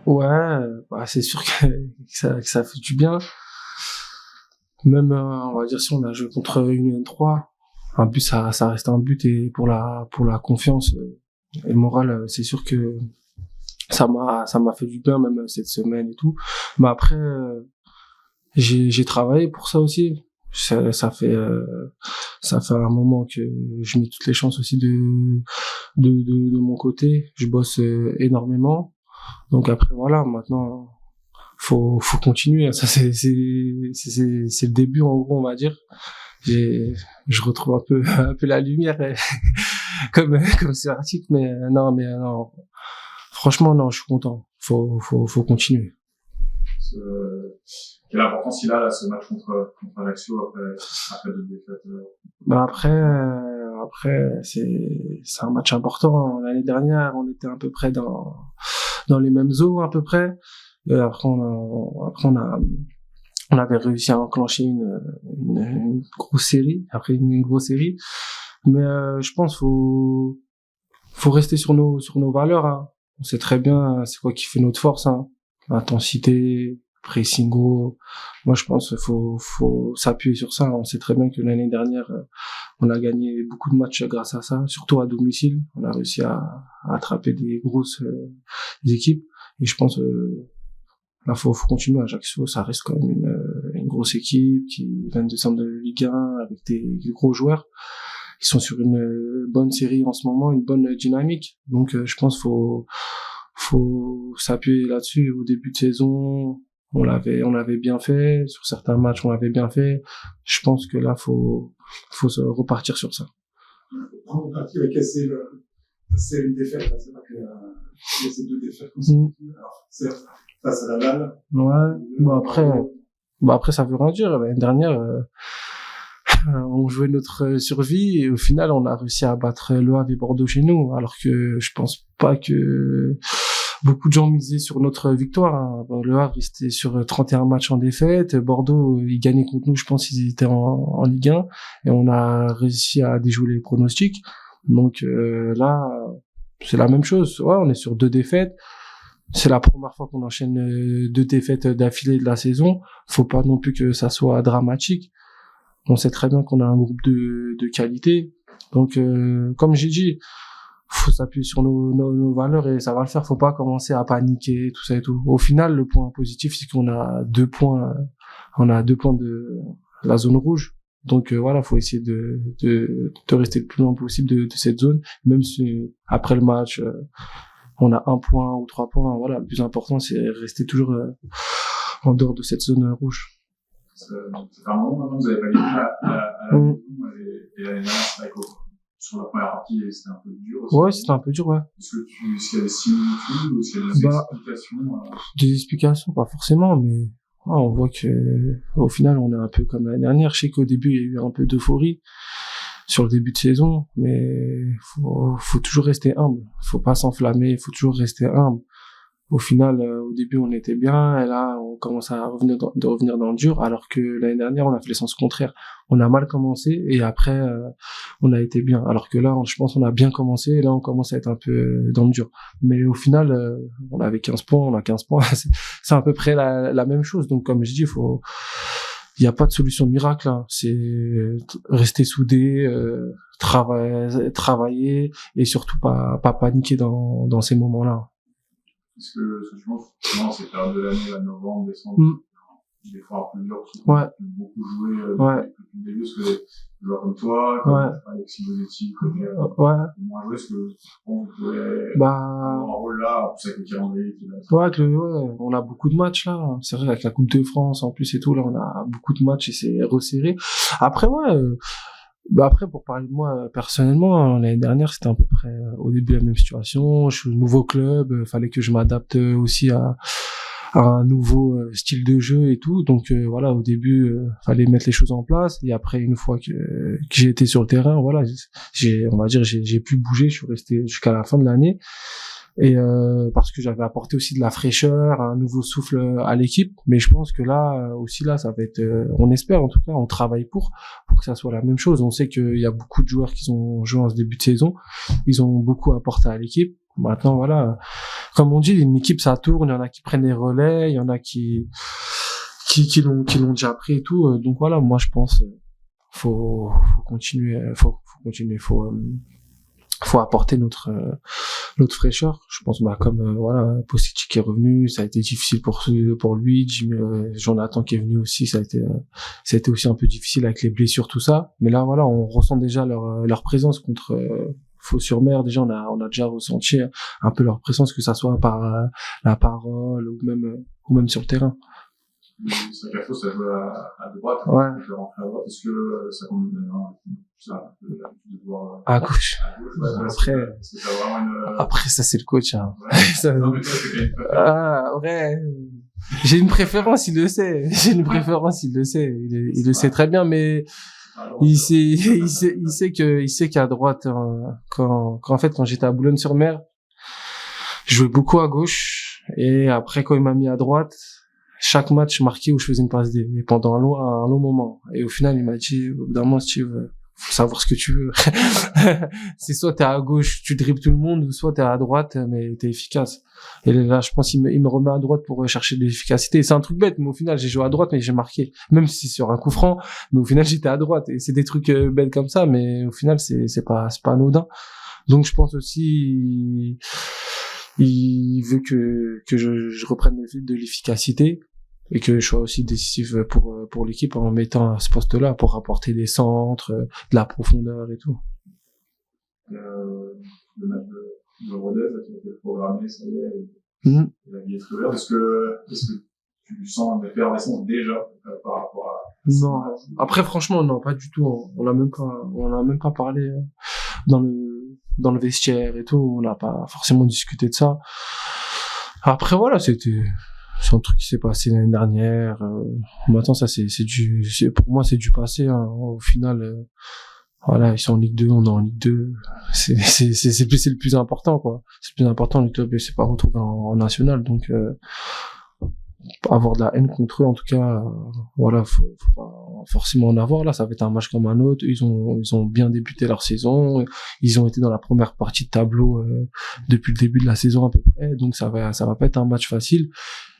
Ouais, bah, c'est sûr que ça fait du bien. Même, on va dire, si on a joué contre une N3, un but, ça reste un but, et pour la confiance et le moral, c'est sûr que ça m'a fait du bien, même cette semaine et tout. Mais après, j'ai travaillé pour ça aussi. Ça fait un moment que je mets toutes les chances aussi de mon côté. Je bosse énormément. Donc après, voilà, maintenant, faut continuer. Ça, c'est le début, en gros, on va dire. Je retrouve un peu, un peu la lumière, comme sur l'article, mais non. Franchement, non, je suis content. Faut continuer. Quelle importance il a là ce match contre Ajaccio après deux défaites? Bah après c'est un match important. L'année dernière, on était à peu près dans les mêmes eaux à peu près. Et on avait réussi à enclencher une grosse série, après une grosse série. Mais je pense faut rester sur nos valeurs, hein. On sait très bien c'est quoi qui fait notre force, hein. L'intensité, pressing gros. Moi, je pense faut s'appuyer sur ça. On sait très bien que l'année dernière, on a gagné beaucoup de matchs grâce à ça, surtout à domicile. On a réussi à attraper des grosses équipes. Et je pense là, faut continuer. Ajaccio, ça reste quand même une grosse équipe qui vient de descendre de Ligue 1 avec des gros joueurs. Ils sont sur une bonne série en ce moment, une bonne dynamique. Donc, je pense faut s'appuyer là-dessus. Au début de saison, on l'avait bien fait. Sur certains matchs, on l'avait bien fait. Je pense que là, faut se repartir sur ça. Prendre parti avec c'est une défaite, là. C'est pas que, il y a ces deux défaites consécutives. Alors, certes, face à Laval. Ouais. Bon après, ça veut rien dire. L'année dernière, on jouait notre survie et au final, on a réussi à battre Le Havre et Bordeaux chez nous. Alors que je pense pas que beaucoup de gens misaient sur notre victoire, hein. Bon, Le Havre, c'était sur 31 matchs en défaite. Bordeaux, ils gagnaient contre nous. Je pense qu'ils étaient en Ligue 1 et on a réussi à déjouer les pronostics. Donc là, c'est la même chose. Ouais, on est sur 2 défaites. C'est la première fois qu'on enchaîne 2 défaites d'affilée de la saison. Faut pas non plus que ça soit dramatique. On sait très bien qu'on a un groupe de qualité. Donc, comme j'ai dit, faut s'appuyer sur nos valeurs et ça va le faire. Faut pas commencer à paniquer, tout ça et tout. Au final, le point positif, c'est qu'on a 2 points, on a 2 points de la zone rouge. Donc voilà, faut essayer de rester le plus loin possible de cette zone. Même si après le match, on a 1 point ou 3 points. Voilà, le plus important, c'est rester toujours en dehors de cette zone rouge. C'est un moment maintenant que vous avez pas gagné à la maison et l'année dernière, c'est vrai que sur la première partie, c'était un peu dur aussi. Ouais, c'était un peu dur, ouais. Est-ce qu'il y a des similitudes ou s'il y a des explications? Des explications, pas forcément, mais ouais, on voit que au final, on est un peu comme l'année dernière. Je sais qu'au début, il y a eu un peu d'euphorie sur le début de saison, mais faut toujours rester humble. Faut pas s'enflammer, faut toujours rester humble. Au final, au début, on était bien, et là, on commence à revenir dans le dur, alors que l'année dernière, on a fait le sens contraire. On a mal commencé, et après, on a été bien. Alors que là, je pense qu'on a bien commencé, et là, on commence à être un peu dans le dur. Mais au final, on avait 15 points, on a 15 points. C'est à peu près la même chose. Donc, comme je dis, il n'y a pas de solution miracle, hein. C'est rester soudé, travailler, et surtout pas paniquer dans ces moments-là. Parce que je pense que ces périodes de l'année, là, novembre, décembre, des fois un peu dur, parce ouais. Beaucoup joué depuis le début, parce que des joueurs comme toi, comme Alexis Bozetti, comme moins joué, parce que on pouvait avoir un rôle là, en plus avec le calendrier qui va. On a beaucoup de matchs là. C'est vrai, avec la Coupe de France en plus et tout, là, on a beaucoup de matchs et c'est resserré. Après, après, pour parler de moi personnellement, l'année dernière, c'était à peu près au début la même situation. Je suis au nouveau club, fallait que je m'adapte aussi à un nouveau style de jeu et tout. Donc voilà, au début, fallait mettre les choses en place. Et après, une fois que j'ai été sur le terrain, voilà, on va dire, j'ai pu bouger. Je suis resté jusqu'à la fin de l'année. Et parce que j'avais apporté aussi de la fraîcheur, un nouveau souffle à l'équipe, mais je pense que là aussi là ça va être on espère en tout cas, on travaille pour que ça soit la même chose. On sait qu'il y a beaucoup de joueurs qui ont joué en ce début de saison, ils ont beaucoup apporté à l'équipe. Maintenant voilà, comme on dit, une équipe, ça tourne, il y en a qui prennent les relais, il y en a qui l'ont déjà pris et tout. Donc voilà, moi, je pense, faut continuer, faut apporter notre fraîcheur. Je pense, comme voilà, Postic qui est revenu, ça a été difficile pour lui. Jonathan qui est venu aussi, ça a été aussi un peu difficile avec les blessures, tout ça. Mais là, voilà, on ressent déjà leur présence contre Fos-sur-Mer. Déjà, on a déjà ressenti un peu leur présence, que ça soit par la parole ou même sur le terrain. Sakato, ça joue à droite. Ouais. Je rentrer à droite. Est-ce que ça compte ça de voir à gauche. Ouais, après, ça c'est le coach. Hein. Ouais. Ça, non, mais toi, c'est quand même ouais. J'ai une préférence, il le sait. Il le sait très bien, mais il sait qu'à droite, en fait, quand j'étais à Boulogne-sur-Mer, je jouais beaucoup à gauche, et après, quand il m'a mis à droite, chaque match marqué où je faisais une passe D, et pendant un long moment. Et au final, il m'a dit, au bout d'un moment, Steve, faut savoir ce que tu veux. C'est soit t'es à gauche, tu dribbles tout le monde, ou soit t'es à droite, mais t'es efficace. Et là, je pense qu'il me remet à droite pour chercher de l'efficacité. C'est un truc bête, mais au final, j'ai joué à droite, mais j'ai marqué. Même si c'est sur un coup franc, mais au final, j'étais à droite. Et c'est des trucs bêtes comme ça, mais au final, c'est pas anodin. Donc, je pense aussi, il veut que je reprenne de l'efficacité, et que je sois aussi décisif pour l'équipe en mettant à ce poste-là pour apporter des centres, de la profondeur et tout. Le match de Rodez, qui a été programmé, ça y est, la billetterie ouverte. Est-ce que tu sens une effervescence déjà par rapport à... Non. Après, franchement, non, pas du tout. On n'a même pas parlé dans le vestiaire et tout. On n'a pas forcément discuté de ça. Après, voilà, c'est un truc qui s'est passé l'année dernière. Maintenant, ça, pour moi, c'est du passé, hein. Au final, voilà, ils sont en Ligue 2, on est en Ligue 2. C'est le plus important, quoi. C'est le plus important, le club, c'est pas retrouvé en national. Donc, avoir de la haine contre eux, en tout cas, voilà, faut pas forcément en avoir. Là, ça va être un match comme un autre. Ils ont bien débuté leur saison. Ils ont été dans la première partie de tableau, depuis le début de la saison, à peu près. Donc, ça va pas être un match facile.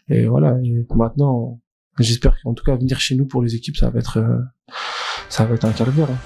Et voilà, et maintenant, j'espère qu'en tout cas, venir chez nous pour les équipes, ça va être un calvaire, hein.